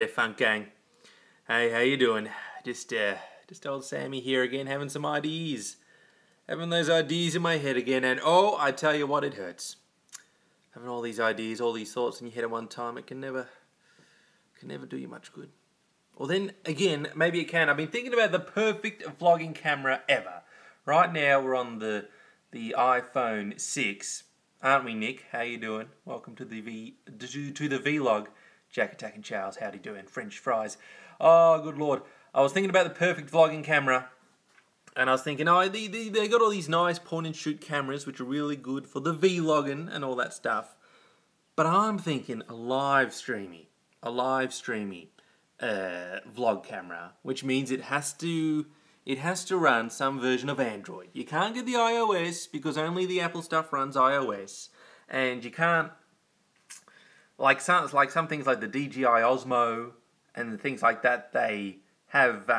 Hey, Funk Gang. Hey, how you doing? Just old Sammy here again, having some ideas. Having those ideas in my head again, and oh, I tell you what, it hurts. Having all these ideas, all these thoughts in your head at one time, it can never do you much good. Or then, again, maybe it can. I've been thinking about the perfect vlogging camera ever. Right now, we're on the iPhone 6. Aren't we, Nick? How you doing? Welcome to the vlog. Jack Attack and Charles, howdy doing? French fries. Oh, good lord. I was thinking about the perfect vlogging camera, and I was thinking, oh, they got all these nice point and shoot cameras, which are really good for the vlogging and all that stuff. But I'm thinking a live streamy vlog camera, which means it has to run some version of Android. You can't get the iOS because only the Apple stuff runs iOS, and you can't. Like some things like the DJI Osmo and the things like that, they have,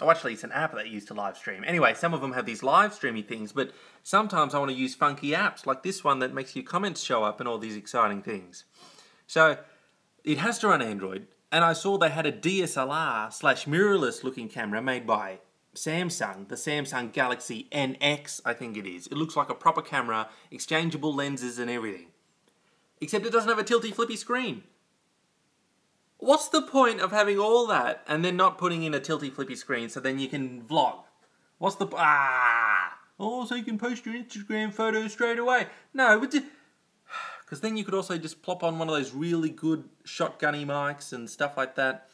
actually it's an app that you use to live stream. Anyway, some of them have these live streamy things, but sometimes I want to use funky apps like this one that makes your comments show up and all these exciting things. So it has to run Android, and I saw they had a DSLR/mirrorless looking camera made by Samsung, the Samsung Galaxy NX, I think it is. It looks like a proper camera, exchangeable lenses and everything. Except it doesn't have a tilty flippy screen. What's the point of having all that and then not putting in a tilty flippy screen so then you can vlog? What's the... Oh, so you can post your Instagram photos straight away. No, because then you could also just plop on one of those really good shotgunny mics and stuff like that.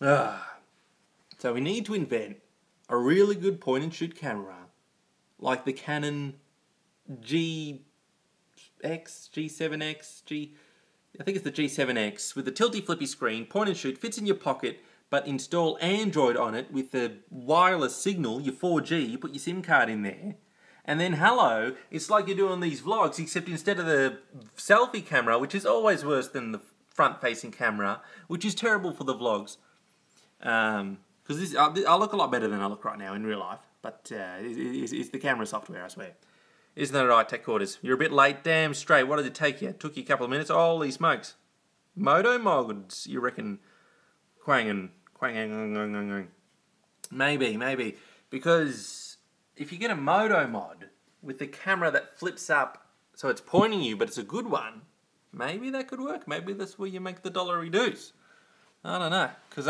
So we need to invent a really good point and shoot camera like the Canon G7X, I think it's the G7X, with the tilty flippy screen, point and shoot, fits in your pocket, but install Android on it with the wireless signal, your 4G, you put your SIM card in there, and then hello, it's like you're doing these vlogs, except instead of the selfie camera, which is always worse than the front-facing camera, which is terrible for the vlogs, because I look a lot better than I look right now in real life, but it's the camera software, I swear. Isn't that right, Tech Quarters? You're a bit late, damn straight. What did it take you? It took you a couple of minutes. Holy smokes. Moto mods, you reckon? Quanging. Maybe. Because if you get a Moto mod with the camera that flips up so it's pointing you, but it's a good one, maybe that could work. Maybe that's where you make the dollar reduce. I don't know. Because,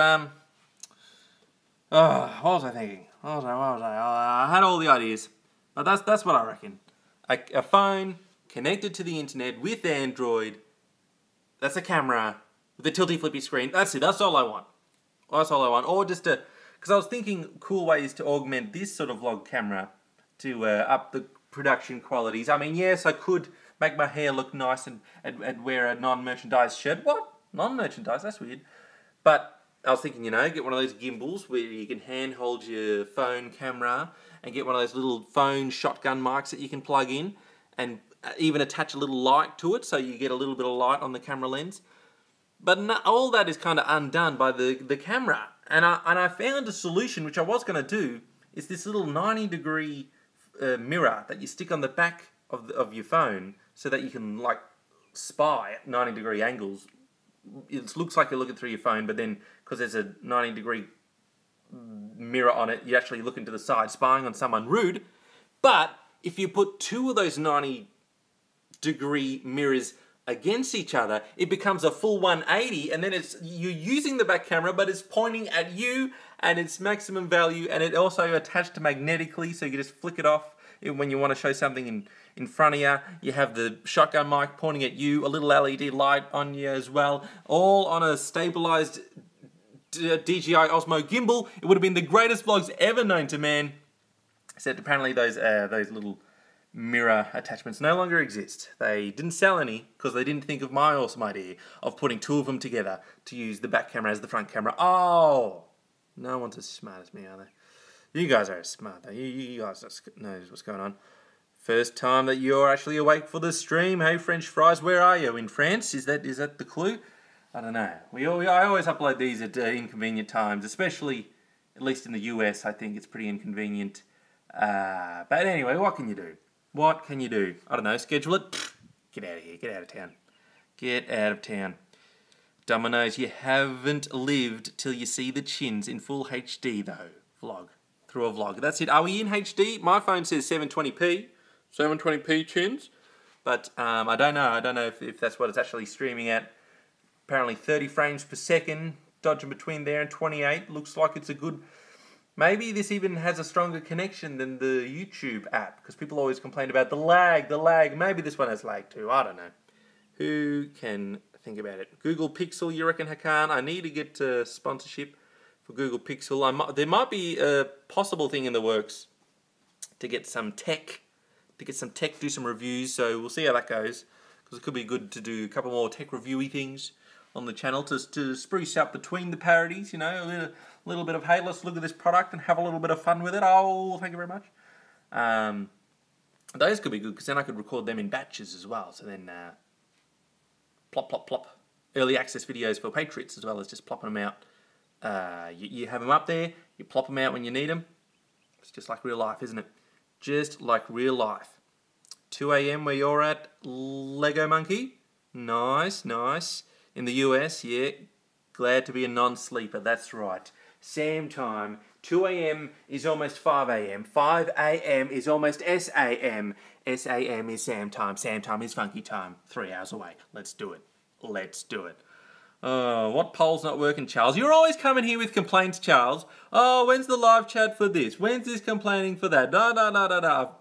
what was I thinking? What was I? I had all the ideas. But that's what I reckon. A phone connected to the internet with Android. That's a camera with a tilty flippy screen. That's it. That's all I want. Or just because I was thinking cool ways to augment this sort of vlog camera to up the production qualities. I mean, yes, I could make my hair look nice and wear a non-merchandise shirt. What? Non-merchandise? That's weird. But I was thinking, get one of those gimbals where you can handhold your phone camera and get one of those little phone shotgun mics that you can plug in and even attach a little light to it so you get a little bit of light on the camera lens. But all that is kind of undone by the camera. And I found a solution, which I was going to do, is this little 90-degree mirror that you stick on the back of your phone so that you can, like, spy at 90-degree angles. It looks like you're looking through your phone, but then, because there's a 90-degree mirror on it, you actually look into the side, spying on someone rude. But if you put two of those 90-degree mirrors against each other, it becomes a full 180, and then you're using the back camera, but it's pointing at you, and it's maximum value, and it also attached magnetically, so you can just flick it off when you want to show something in front of you. You have the shotgun mic pointing at you, a little LED light on you as well, all on a stabilized DJI Osmo gimbal. It would have been the greatest vlogs ever known to man. Except apparently those little mirror attachments no longer exist. They didn't sell any because they didn't think of my awesome idea of putting two of them together to use the back camera as the front camera. Oh! No one's as smart as me, are they? You guys are smart though. You guys know what's going on. First time that you're actually awake for the stream. Hey, French fries, where are you? In France? Is that the clue? I don't know. I always upload these at inconvenient times, especially, at least in the US, I think it's pretty inconvenient. But anyway, what can you do? I don't know, schedule it? Get out of here, get out of town. Get out of town. Dominoes, you haven't lived till you see the chins in full HD though. Through a vlog. That's it. Are we in HD? My phone says 720p. 720p chins. But I don't know. I don't know if that's what it's actually streaming at. Apparently 30 frames per second. Dodging between there and 28. Looks like it's a good... Maybe this even has a stronger connection than the YouTube app. Because people always complain about the lag. Maybe this one has lag too. I don't know. Who can think about it? Google Pixel, you reckon, Hakan? I need to get sponsorship for Google Pixel. There might be a possible thing in the works to get some tech, do some reviews. So we'll see how that goes. Because it could be good to do a couple more tech reviewy things on the channel to spruce up between the parodies. You know, a little bit of, hey, let's look at this product and have a little bit of fun with it. Oh, thank you very much. Those could be good because then I could record them in batches as well. So then... plop. Early access videos for Patriots as well as just plopping them out. You have them up there, you plop them out when you need them. It's just like real life, isn't it? Just like real life. 2 AM where you're at, Lego Monkey. Nice. In the US, yeah. Glad to be a non-sleeper, that's right. Sam time. 2 AM is almost 5 AM. 5 AM is almost SAM. SAM is Sam time. Sam time is funky time. 3 hours away. Let's do it. What poll's not working, Charles? You're always coming here with complaints, Charles. Oh, when's the live chat for this? When's this complaining for that? Alright?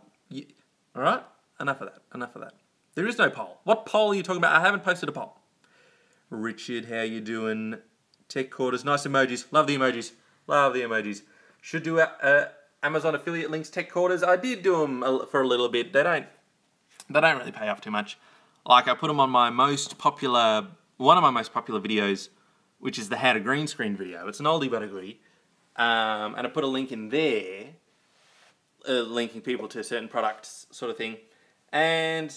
Enough of that. There is no poll. What poll are you talking about? I haven't posted a poll. Richard, how you doing? Tech Quarters. Nice emojis. Love the emojis. Should do Amazon affiliate links, Tech Quarters. I did do them for a little bit. They don't really pay off too much. Like I put them on my one of my most popular videos, which is the how to green screen video. It's an oldie but a goodie. And I put a link in there, linking people to certain products sort of thing. And,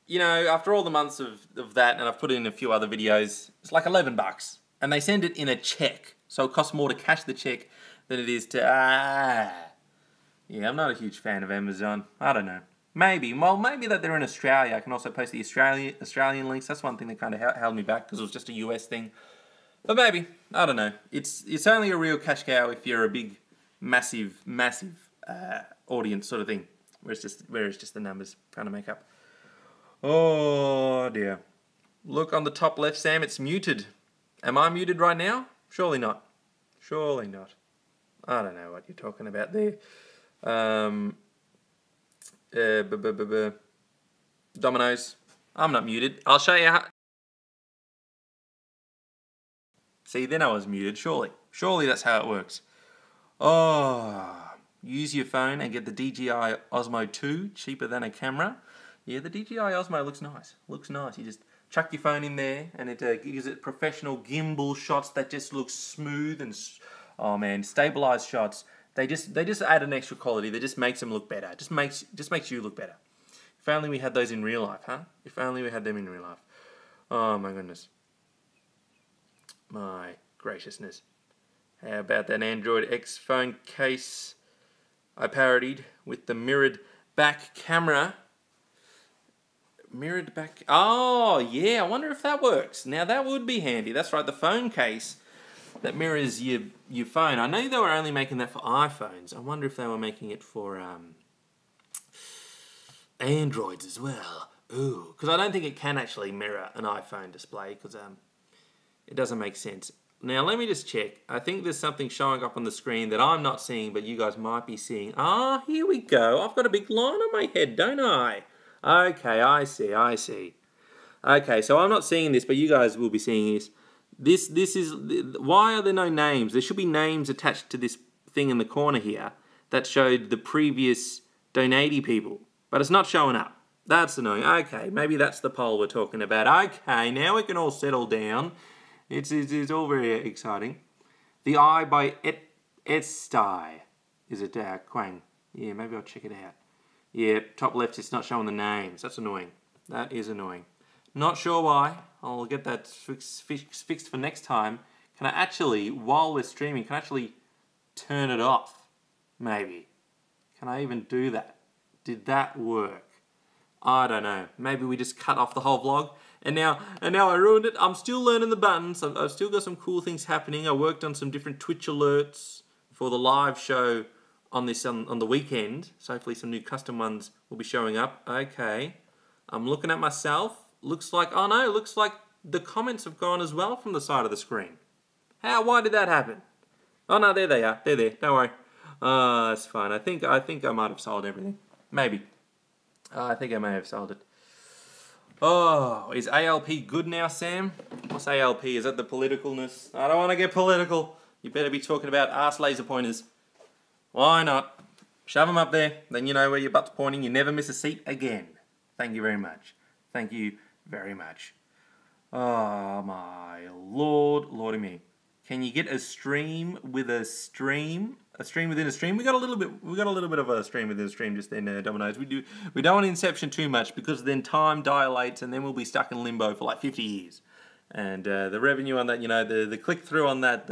you know, after all the months of that, and I've put in a few other videos, it's like $11. And they send it in a check. So it costs more to cash the check than it is to... Yeah, I'm not a huge fan of Amazon. I don't know. Maybe that they're in Australia. I can also post the Australian links. That's one thing that kind of held me back because it was just a US thing. But maybe. I don't know. It's only a real cash cow if you're a big, massive audience sort of thing. Where it's just the numbers kind of make up. Oh, dear. Look on the top left, Sam. It's muted. Am I muted right now? Surely not. I don't know what you're talking about there. Dominoes. I'm not muted. I'll show you how... See, then I was muted, surely. Surely that's how it works. Oh, use your phone and get the DJI Osmo 2, cheaper than a camera. Yeah, the DJI Osmo looks nice. You just chuck your phone in there and it gives it professional gimbal shots that just look smooth and... Oh man, stabilized shots. They just add an extra quality. That just makes them look better. Just makes you look better. If only we had those in real life, huh? If only we had them in real life. Oh my goodness. My graciousness. How about that Android X phone case I parodied with the mirrored back camera? Mirrored back... Oh, yeah, I wonder if that works. Now that would be handy. That's right, the phone case that mirrors your phone. I know they were only making that for iPhones. I wonder if they were making it for Androids as well. Ooh, because I don't think it can actually mirror an iPhone display because it doesn't make sense. Now let me just check. I think there's something showing up on the screen that I'm not seeing, but you guys might be seeing. Ah, here we go. I've got a big line on my head, don't I? Okay, I see. Okay, so I'm not seeing this, but you guys will be seeing this. This is... Why are there no names? There should be names attached to this thing in the corner here that showed the previous donatee people, but it's not showing up. That's annoying. Okay, maybe that's the poll we're talking about. Okay, now we can all settle down. It's all very exciting. The Eye by Estai. Is it Quang? Yeah, maybe I'll check it out. Yeah, top left, it's not showing the names. That's annoying. That is annoying. Not sure why. I'll get that fixed for next time. Can I actually, while we're streaming, can I actually turn it off? Maybe. Can I even do that? Did that work? I don't know. Maybe we just cut off the whole vlog And now I ruined it. I'm still learning the buttons. I've still got some cool things happening. I worked on some different Twitch alerts for the live show on the weekend. So hopefully some new custom ones will be showing up. Okay. I'm looking at myself. Looks like, oh no, looks like the comments have gone as well from the side of the screen. Why did that happen? Oh no, there they are. They're there. Don't worry. That's fine. I think I might have sold everything. Maybe. I think I may have sold it. Oh, is ALP good now, Sam? What's ALP? Is that the politicalness? I don't want to get political. You better be talking about arse laser pointers. Why not? Shove them up there, then you know where your butt's pointing. You never miss a seat again. Thank you very much. Thank you very much. Oh my lord, lordy me. Can you get a stream with a stream? A stream within a stream? We got a little bit of a stream within a stream just then, Dominoes. We don't want Inception too much because then time dilates and then we'll be stuck in limbo for like 50 years. And the revenue on that, you know, the click through on that,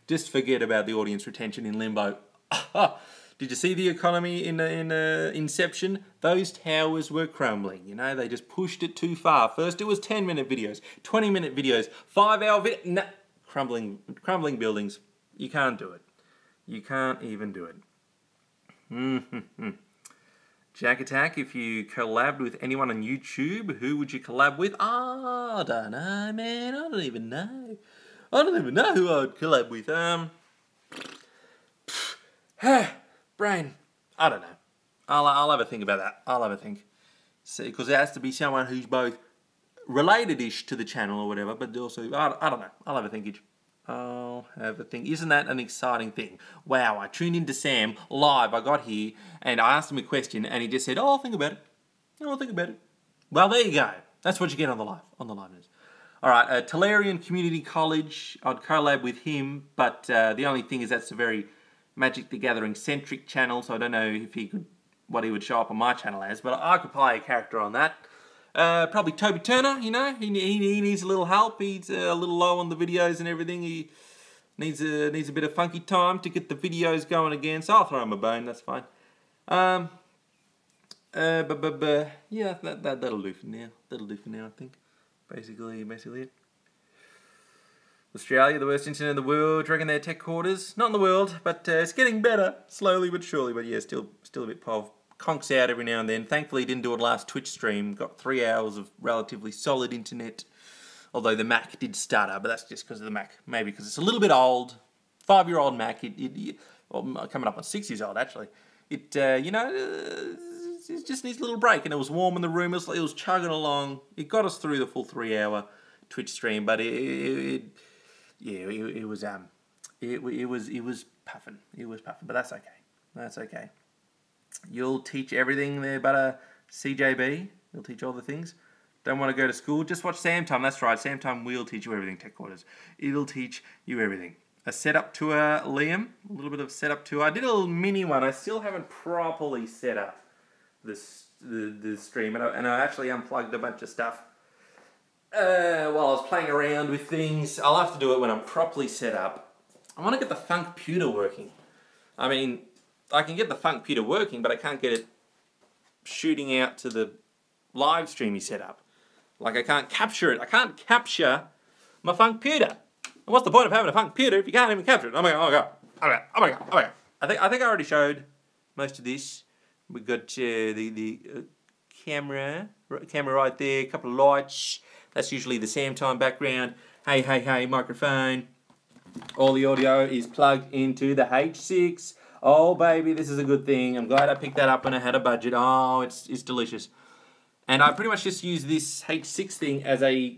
just forget about the audience retention in limbo. Did you see the economy in Inception? Those towers were crumbling. You know, they just pushed it too far. First it was 10-minute videos, 20-minute videos, 5-hour videos. Nah, crumbling buildings. You can't do it. You can't even do it. Jack Attack, if you collabed with anyone on YouTube, who would you collab with? I don't know, man. I don't even know. I don't even know who I would collab with. Brain. I don't know. I'll have a think about that. I'll have a think. Because it has to be someone who's both related-ish to the channel or whatever, but also, I don't know. I'll have a thinkage. I'll have a think. Isn't that an exciting thing? Wow, I tuned into Sam live. I got here and I asked him a question and he just said, oh, I'll think about it. I'll think about it. Well, there you go. That's what you get on the live news. All right, Tolarian Community College. I'd collab with him, but the only thing is that's a very Magic the Gathering centric channel, so I don't know if what he would show up on my channel as, but I could play a character on that. Probably Toby Turner, you know, he needs a little help. He's a little low on the videos and everything. He needs a bit of funky time to get the videos going again, so I'll throw him a bone, that's fine. Yeah, that'll do for now. That'll do for now, I think. Basically it. Australia, the worst internet in the world. Do you reckon they're tech quarters? Not in the world, but it's getting better, slowly but surely. But yeah, still a bit pov. Conks out every now and then. Thankfully, didn't do it last Twitch stream. Got 3 hours of relatively solid internet. Although the Mac did stutter, but that's just because of the Mac. Maybe because it's a little bit old. 5-year-old Mac. Well, coming up on 6 years old actually. It just needs a little break. And it was warm in the room. It was chugging along. It got us through the full 3-hour Twitch stream, but it was puffing. It was puffing, but that's okay. That's okay. You'll teach everything there, but CJB. You'll teach all the things. Don't want to go to school? Just watch Sam Time. That's right. Sam Time will teach you everything. Tech Quarters. It'll teach you everything. A setup tour, Liam. A little bit of setup tour. I did a little mini one. I still haven't properly set up the stream, and I actually unplugged a bunch of stuff. While I was playing around with things. I'll have to do it when I'm properly set up. I want to get the Funkputer working. I mean, I can get the Funkputer working, but I can't get it shooting out to the live stream you set up. Like, I can't capture it. I can't capture my Funkputer. And what's the point of having a Funkputer if you can't even capture it? Oh my god. I think I already showed most of this. We got the camera right there, a couple of lights. That's usually the Sam Time background. Hey, microphone. All the audio is plugged into the H6. Oh, baby, this is a good thing. I'm glad I picked that up when I had a budget. Oh, it's delicious. And I pretty much just use this H6 thing as a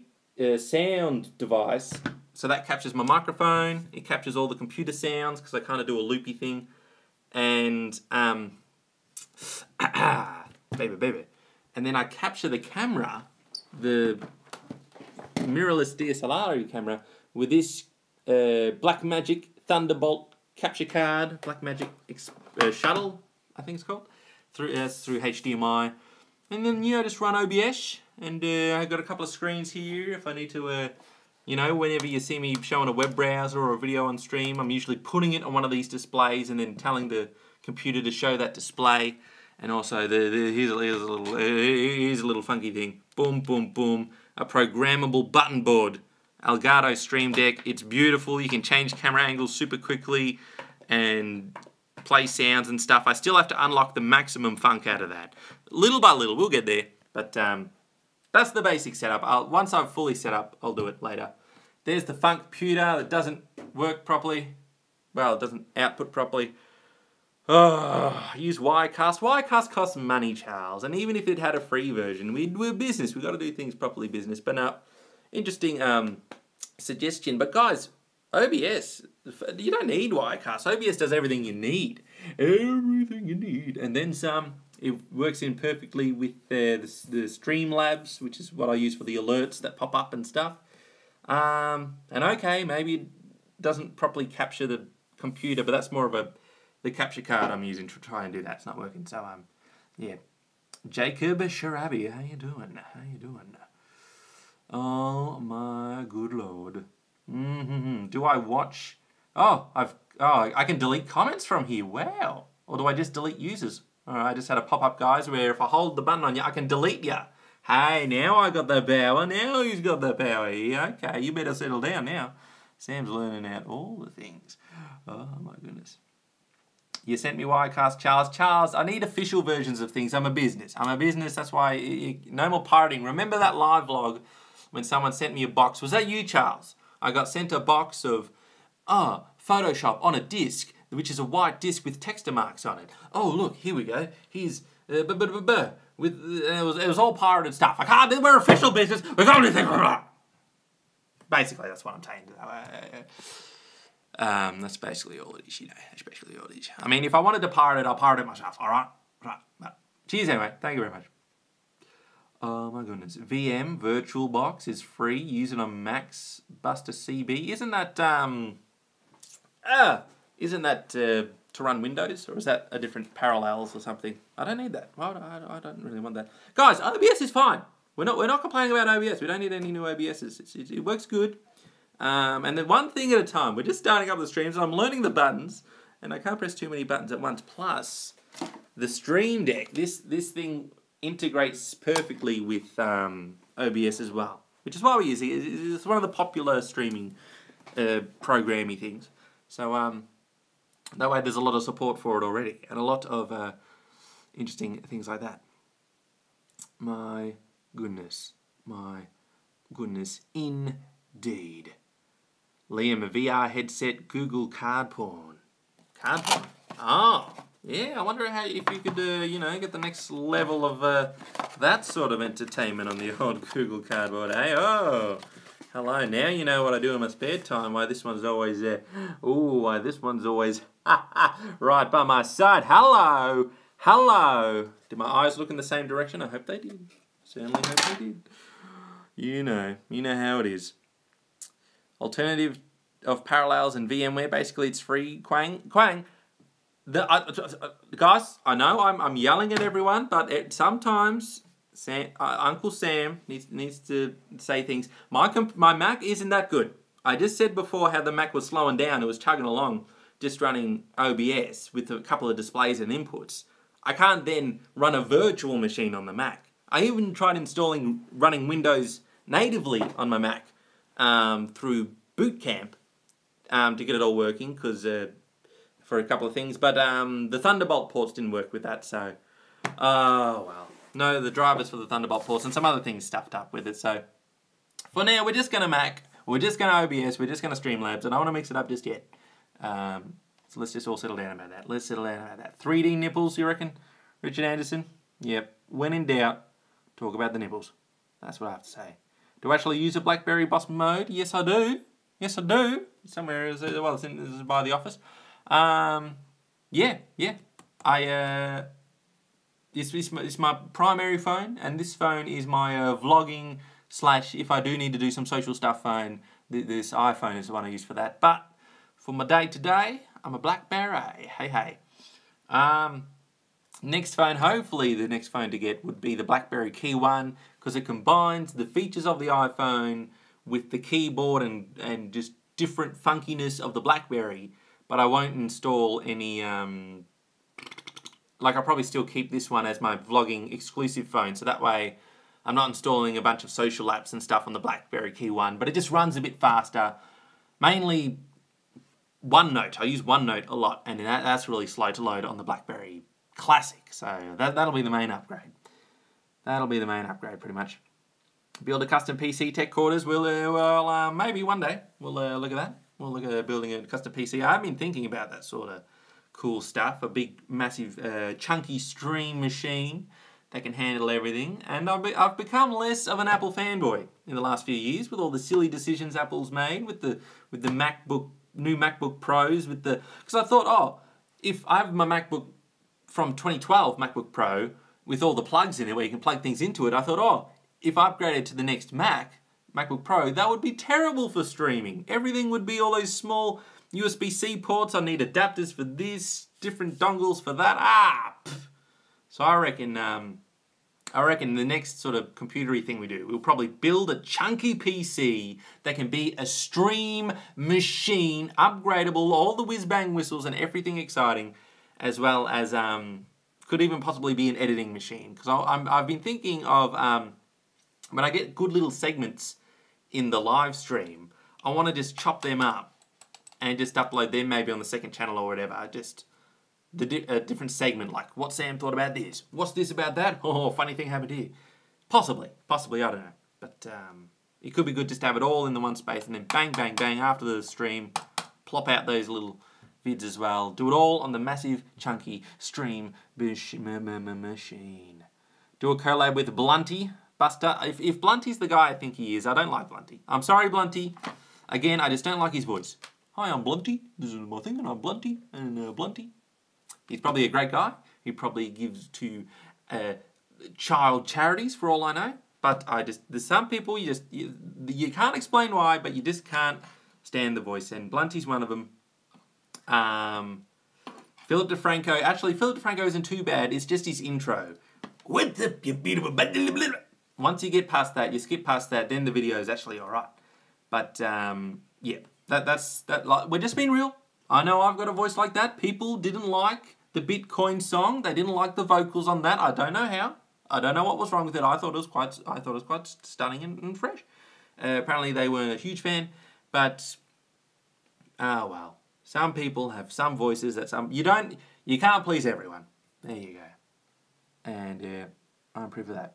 sound device. So that captures my microphone. It captures all the computer sounds because I kind of do a loopy thing. And, baby. And then I capture the camera, the mirrorless DSLR camera, with this Blackmagic Thunderbolt capture card, Blackmagic Shuttle, I think it's called, through HDMI. And then, you know, just run OBS. And I've got a couple of screens here if I need to, you know, whenever you see me showing a web browser or a video on stream, I'm usually putting it on one of these displays and then telling the computer to show that display. And also, here's a little funky thing. Boom, boom, boom. A programmable button board. Elgato Stream Deck. It's beautiful. You can change camera angles super quickly and play sounds and stuff. I still have to unlock the maximum funk out of that. Little by little, we'll get there. But that's the basic setup. Once I've fully set up, I'll do it later. There's the funk computer that doesn't work properly. Well, it doesn't output properly. Oh, use Wirecast. Wirecast costs money, Charles. And even if it had a free version, we're business. We've got to do things properly business. But no, interesting suggestion. But guys, OBS, you don't need Wirecast. OBS does everything you need. Everything you need. And then some. It works in perfectly with the Streamlabs, which is what I use for the alerts that pop up and stuff. And okay, maybe it doesn't properly capture the computer, but that's more of the capture card I'm using to try and do that. It's not working. So yeah. Jacob Sharabi, how you doing? How you doing? Oh my good lord. Do I watch? I can delete comments from here. Wow. Or do I just delete users? Alright, I just had a pop-up, guys, where if I hold the button on you, I can delete you. Hey, now I got the power. Now who's got the power here? Okay, you better settle down now. Sam's learning out all the things. Oh, my goodness. You sent me Wirecast, Charles. Charles, I need official versions of things. I'm a business. That's why no more pirating. Remember that live vlog when someone sent me a box? Was that you, Charles? I got sent a box of, Photoshop on a disc, which is a white disc with texture marks on it. Oh, look, here we go. Here's, it was all pirated stuff. I can't, we're official business. We can't do things. Basically, that's what I'm saying. That's basically all it is, you know. That's basically all it is. I mean, if I wanted to pirate it, I'll pirate it myself, alright? Right. Cheers anyway. Thank you very much. Oh my goodness. VM VirtualBox is free. Use it on Max Buster CB. Isn't that to run Windows, or is that a different Parallels or something? I don't need that. I don't really want that. Guys, OBS is fine. We're not complaining about OBS. We don't need any new OBSs. It works good. And then one thing at a time. We're just starting up the streams, and I'm learning the buttons, and I can't press too many buttons at once. Plus, the Stream Deck. This thing integrates perfectly with OBS as well, which is why we use it. It's one of the popular streaming programmy things. So that way there's a lot of support for it already, and a lot of interesting things like that. My goodness indeed. Liam, a VR headset, Google card porn. Card porn? Oh, yeah, I wonder if you could, get the next level of that sort of entertainment on the old Google Cardboard, eh? Oh, hello, now you know what I do in my spare time, why this one's always there. Why this one's always right by my side. Hello. Did my eyes look in the same direction? I hope they did. Certainly hope they did. You know how it is. Alternative of Parallels and VMware, basically it's free. Quang. Guys, I know I'm yelling at everyone, but sometimes Uncle Sam needs to say things. My Mac isn't that good. I just said before how the Mac was slowing down. It was chugging along, just running OBS with a couple of displays and inputs. I can't then run a virtual machine on the Mac. I even tried running Windows natively on my Mac through Boot Camp to get it all working, because for a couple of things, but the Thunderbolt ports didn't work with that, so oh well. No, the drivers for the Thunderbolt ports and some other things stuffed up with it, so for now we're just going to Mac, we're just going to OBS, we're just going to Streamlabs, and I don't want to mix it up just yet. So let's just all settle down about that. 3D nipples, you reckon, Richard Anderson? Yep. When in doubt, talk about the nipples. That's what I have to say. Do I actually use a BlackBerry Boss mode? Yes, I do. Somewhere it's by the office. Yeah. It's my primary phone, and this phone is my vlogging / if I do need to do some social stuff phone. This iPhone is the one I use for that. But for my day-to-day, I'm a BlackBerry. Hey. Next phone, hopefully the next phone to get would be the BlackBerry Key One, because it combines the features of the iPhone with the keyboard and just different funkiness of the BlackBerry. But I won't install any like I'll probably still keep this one as my vlogging exclusive phone, so that way I'm not installing a bunch of social apps and stuff on the BlackBerry Key 1, but it just runs a bit faster. Mainly OneNote. I use OneNote a lot, and that's really slow to load on the BlackBerry Classic, so that'll be the main upgrade. That'll be the main upgrade, pretty much. Build a custom PC tech quarters. Well, maybe one day we'll look at that. We'll look at building a custom PC. I've been thinking about that sort of cool stuff. A big, massive, chunky stream machine that can handle everything. And I've become less of an Apple fanboy in the last few years with all the silly decisions Apple's made with the new MacBook Pros. Because I thought, oh, if I have my MacBook from 2012 MacBook Pro with all the plugs in it where you can plug things into it, I thought, oh, if I upgraded to the next MacBook Pro, that would be terrible for streaming. Everything would be all those small USB-C ports. I need adapters for this, different dongles for that. So I reckon the next sort of computery thing we do, we'll probably build a chunky PC that can be a stream machine, upgradable, all the whiz-bang whistles and everything exciting, as well as could even possibly be an editing machine. Because I've been thinking of when I get good little segments in the live stream, I want to just chop them up and just upload them maybe on the second channel or whatever. Just a different segment, like what Sam thought about this, what's this about that, oh, funny thing happened here. Possibly, I don't know. But it could be good just to have it all in the one space and then bang, bang, bang after the stream, plop out those little vids as well. Do it all on the massive, chunky stream machine. Do a collab with Blunty Buster. If Blunty's the guy I think he is, I don't like Blunty. I'm sorry, Blunty. Again, I just don't like his voice. Hi, I'm Blunty. This is my thing, and I'm Blunty. And Blunty. He's probably a great guy. He probably gives to child charities, for all I know. But there's some people you can't explain why, but you just can't stand the voice. And Blunty's one of them. Philip DeFranco. Actually, Philip DeFranco isn't too bad. It's just his intro. What's up, you beautiful... Once you get past that, you skip past that, then the video is actually alright. But, yeah, that's like, we're just being real. I know I've got a voice like that. People didn't like the Bitcoin song. They didn't like the vocals on that. I don't know how. I don't know what was wrong with it. I thought it was quite stunning and fresh. Apparently they weren't a huge fan, but, well. Some people have some voices that you can't please everyone. There you go. And, I'm proof of that.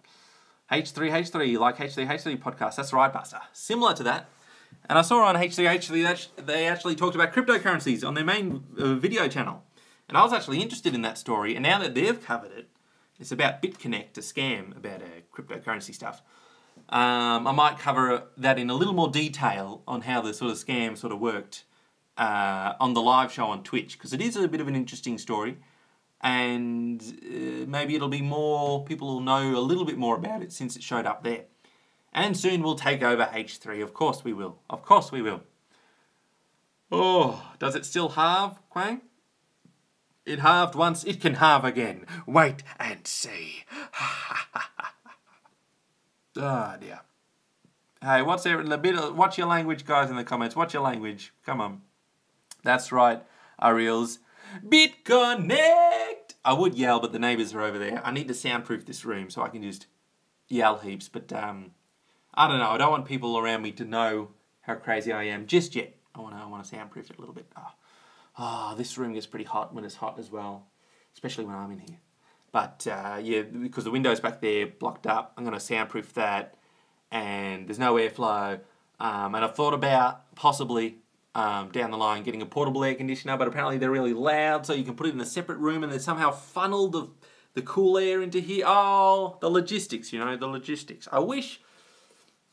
H3H3, you like H3H3 podcast? That's right, Buster. Similar to that. And I saw on H3H3 that they actually talked about cryptocurrencies on their main video channel. And I was actually interested in that story. And now that they've covered it, it's about BitConnect, a scam about cryptocurrency stuff. I might cover that in a little more detail on how the sort of scam sort of worked on the live show on Twitch. Because it is a bit of an interesting story. And maybe it'll be more, people will know a little bit more about it since it showed up there. And soon we'll take over H3. Of course we will. Of course we will. Oh, does it still halve, Quang? It halved once, it can halve again. Wait and see. Oh dear. Hey, watch your language, guys, in the comments. Watch your language. Come on. That's right, Ariel's BitConnect! I would yell, but the neighbours are over there. I need to soundproof this room so I can just yell heaps. But, I don't know. I don't want people around me to know how crazy I am just yet. I want to soundproof it a little bit. This room gets pretty hot when it's hot as well. Especially when I'm in here. But, yeah, because the window's back there blocked up, I'm going to soundproof that. And there's no airflow. And I've thought about possibly... down the line getting a portable air conditioner, but apparently they're really loud, so you can put it in a separate room and then somehow funnel the cool air into here. Oh, the logistics, the logistics. I wish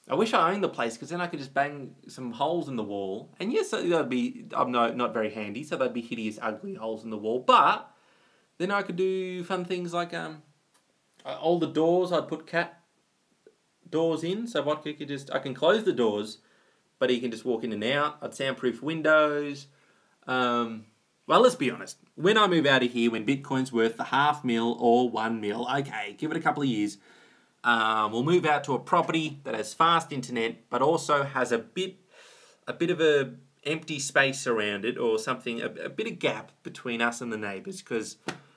I owned the place, because then I could just bang some holes in the wall. And yes, that'd be, I'm not very handy, so they'd be hideous, ugly holes in the wall. But then I could do fun things like all the doors, I'd put cat doors in, so I can close the doors, but he can just walk in and out. I'd soundproof windows. Well, let's be honest. When I move out of here, when Bitcoin's worth the $500,000 or $1 million, okay, give it a couple of years, we'll move out to a property that has fast internet, but also has a bit of a empty space around it, or something, a bit of gap between us and the neighbours, because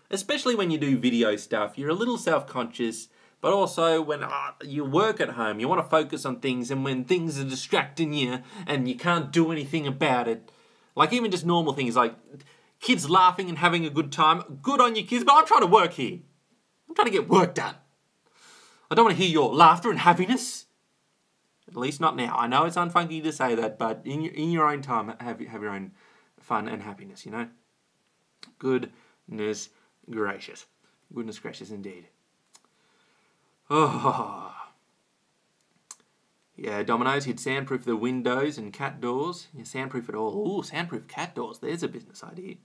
Especially when you do video stuff, you're a little self-conscious, but also when you work at home, you want to focus on things, and when things are distracting you and you can't do anything about it, like even just normal things like kids laughing and having a good time, good on you kids, but I'm trying to work here. I'm trying to get work done. I don't want to hear your laughter and happiness. At least not now. I know it's unfunky to say that, but in your own time, have your own fun and happiness, you know? Goodness gracious. Goodness gracious indeed. Oh. Yeah, Domino's, he'd soundproof the windows and cat doors. Yeah, soundproof it all. Ooh, soundproof cat doors. There's a business idea.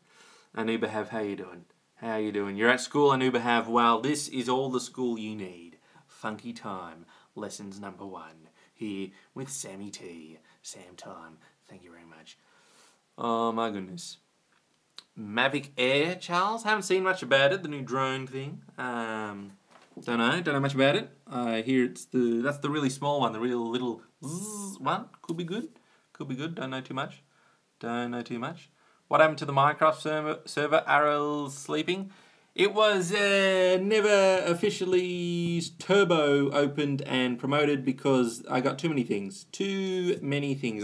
Anubahav, how you doing? How you doing? You're at school, Anubahav. Well, this is all the school you need. Funky Time, lessons number 1. Here with Sammy T. Sam Time. Thank you very much. Oh my goodness. Mavic Air, Charles. Haven't seen much about it. The new drone thing. Don't know much about it. I hear that's the really small one, the real little one. Could be good. Don't know too much. What happened to the Minecraft server? Arrel sleeping. It was never officially turbo opened and promoted because I got too many things.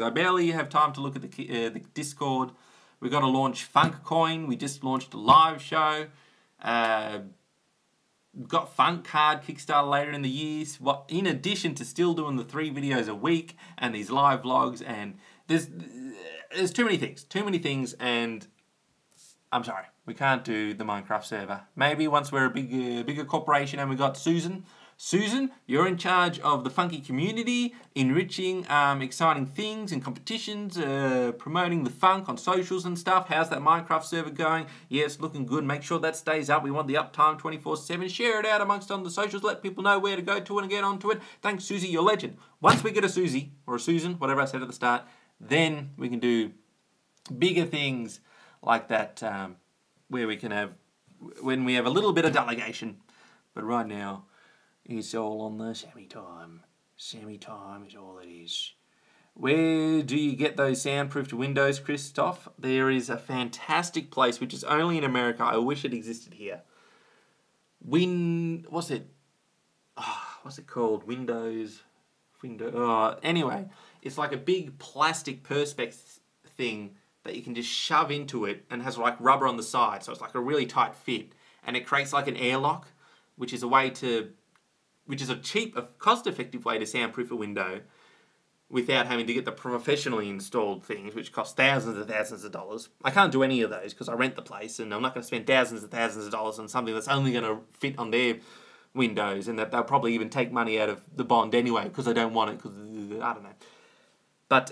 I barely have time to look at the Discord. We got to launch Funkcoin. We just launched a live show. Got Funk Card Kickstarter later in the year. In addition to still doing the 3 videos a week and these live vlogs, and there's too many things, and I'm sorry, we can't do the Minecraft server. Maybe once we're a bigger corporation and we got Susan. Susan, you're in charge of the funky community, enriching exciting things and competitions, promoting the funk on socials and stuff. How's that Minecraft server going? Yeah, it's looking good. Make sure that stays up. We want the uptime 24/7. Share it out amongst on the socials. Let people know where to go to and get onto it. Thanks, Susie, you're a legend. Once we get a Susie, or a Susan, whatever I said at the start, then we can do bigger things like that, where we can have, when we have a little bit of delegation. But right now, it's all on the Sammy Time. Sammy Time is all it is. Where do you get those soundproofed windows, Christoph? There is a fantastic place, which is only in America. I wish it existed here. What's it called? Anyway, it's like a big plastic perspex thing that you can just shove into it and has like rubber on the side. So it's like a really tight fit. And it creates like an airlock, which is a cheap, cost-effective way to soundproof a window without having to get the professionally installed things, which cost thousands and thousands of dollars. I can't do any of those because I rent the place, and I'm not going to spend thousands and thousands of dollars on something that's only going to fit on their windows, and that they'll probably even take money out of the bond anyway because they don't want it, because I don't know. But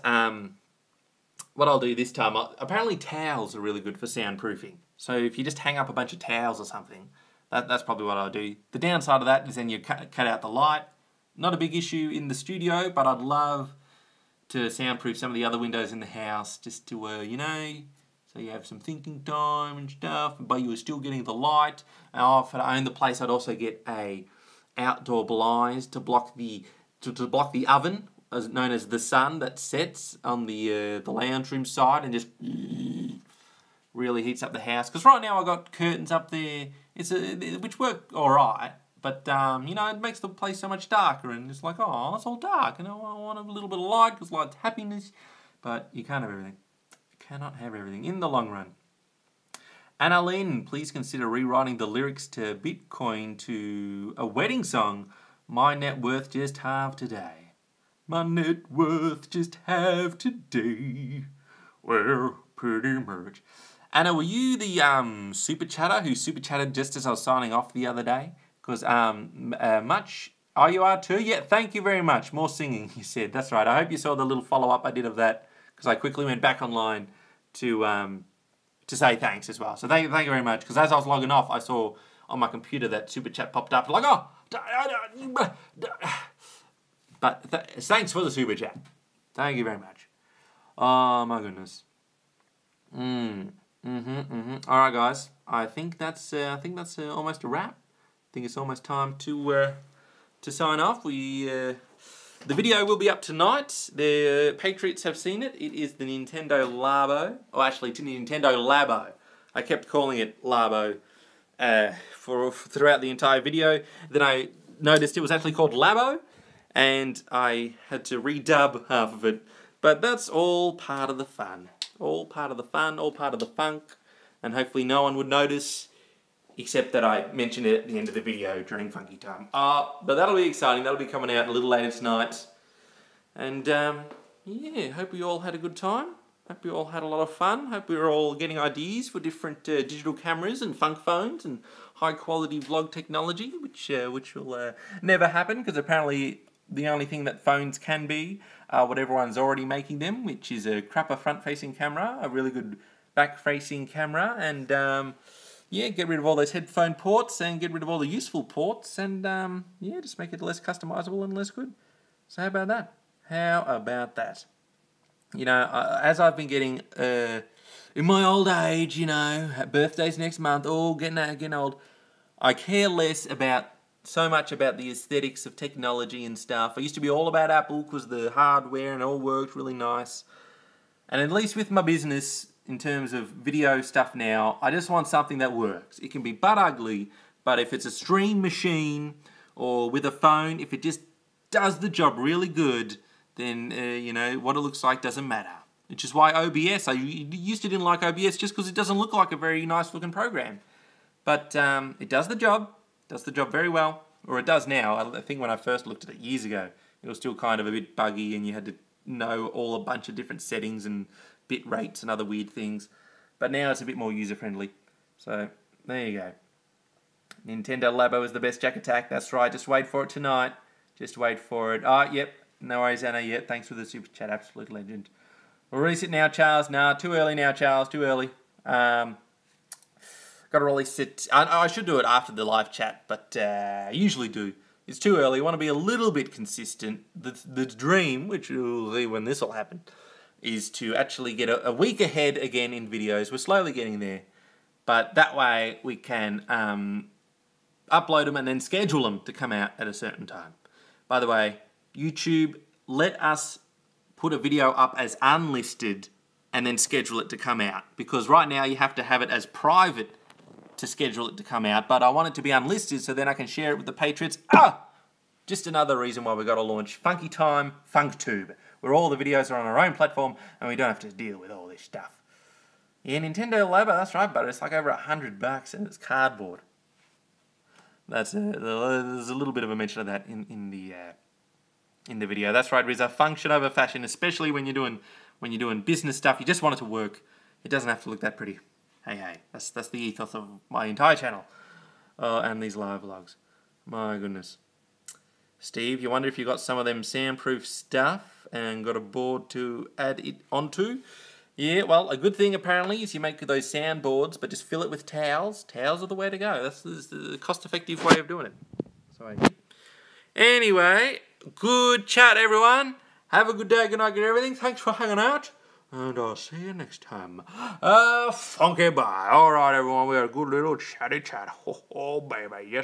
what I'll do this time, apparently towels are really good for soundproofing. So if you just hang up a bunch of towels or something, that's probably what I'll do. The downside of that is then you cut out the light. Not a big issue in the studio, but I'd love to soundproof some of the other windows in the house just to, so you have some thinking time and stuff, but you're still getting the light. And if I own the place, I'd also get a outdoor blinds to block the oven, as known as the sun, that sets on the lounge room side and just really heats up the house. Because right now I've got curtains up there, which work alright, but it makes the place so much darker, and it's like, oh, it's all dark, and I want a little bit of light because light's happiness, but you can't have everything. You cannot have everything in the long run. Anna Lynn, please consider rewriting the lyrics to Bitcoin to a wedding song. My net worth just halved today. My net worth just halved today. Well, pretty much. Anna, were you the super chatter who super chatted just as I was signing off the other day? Because oh, you are too? Yeah, thank you very much. More singing, you said. That's right. I hope you saw the little follow-up I did of that, because I quickly went back online to say thanks as well. So thank you very much, because as I was logging off, I saw on my computer that super chat popped up. Like, oh, but thanks for the super chat. Thank you very much. Oh my goodness. All right, guys. I think that's almost a wrap. I think it's almost time to sign off. The video will be up tonight. The Patriots have seen it. It is the Nintendo Labo. Oh, actually, it's Nintendo Labo. I kept calling it Labo throughout the entire video. Then I noticed it was actually called Labo, and I had to redub half of it. But that's all part of the fun. All part of the fun, all part of the funk, and hopefully no one would notice, except that I mentioned it at the end of the video during Funky Time. But that'll be exciting. That'll be coming out a little later tonight. And yeah, hope we all had a good time. Hope we all had a lot of fun. Hope we were all getting ideas for different digital cameras and funk phones and high quality vlog technology, which will never happen, because apparently the only thing that phones can be are what everyone's already making them, which is a crapper front-facing camera, a really good back-facing camera, and yeah, get rid of all those headphone ports and get rid of all the useful ports, and yeah, just make it less customizable and less good. So how about that? How about that? You know, as I've been getting, in my old age, you know, birthdays next month, getting old, I care less so much about the aesthetics of technology and stuff. I used to be all about Apple because the hardware and it all worked really nice. And at least with my business, in terms of video stuff now, I just want something that works. It can be butt ugly, but if it's a stream machine or with a phone, if it just does the job really good, then, you know, what it looks like doesn't matter. Which is why OBS, I used to didn't like OBS just because it doesn't look like a very nice looking program. But it does the job very well, or it does now. I think when I first looked at it years ago, it was still kind of a bit buggy and you had to know a bunch of different settings and bit rates and other weird things. But now it's a bit more user friendly. So, there you go. Nintendo Labo is the best Jack Attack, that's right, just wait for it tonight. Just wait for it. Yep. No worries, Anna, yet. Thanks for the super chat, absolute legend. We'll release it now, Charles. Nah, too early now, Charles, too early. Got to release it. I should do it after the live chat, but I usually do. It's too early. I want to be a little bit consistent. The dream, which we'll see when this will happen, is to actually get a week ahead again in videos. We're slowly getting there. But that way we can upload them and then schedule them to come out at a certain time. By the way, YouTube, let us put a video up as unlisted and then schedule it to come out. Because right now you have to have it as private to schedule it to come out, but I want it to be unlisted so then I can share it with the Patriots. Just another reason why we've got to launch Funky Time FunkTube, where all the videos are on our own platform and we don't have to deal with all this stuff. Yeah, Nintendo Labo, that's right, but it's like over $100 and it's cardboard. There's a little bit of a mention of that in the video. That's right, Rizza. Function over fashion, especially when you're doing business stuff. You just want it to work. It doesn't have to look that pretty. Hey, that's the ethos of my entire channel and these live vlogs. My goodness. Steve, you wonder if you got some of them soundproof stuff and got a board to add it onto? Yeah, well, a good thing apparently is you make those soundboards, but just fill it with towels. Towels are the way to go. That's the cost-effective way of doing it. So I did. Anyway, good chat, everyone. Have a good day, good night, good everything. Thanks for hanging out, and I'll see you next time. Funky bye. All right, everyone, we had a good little chatty chat. Oh, baby, yes.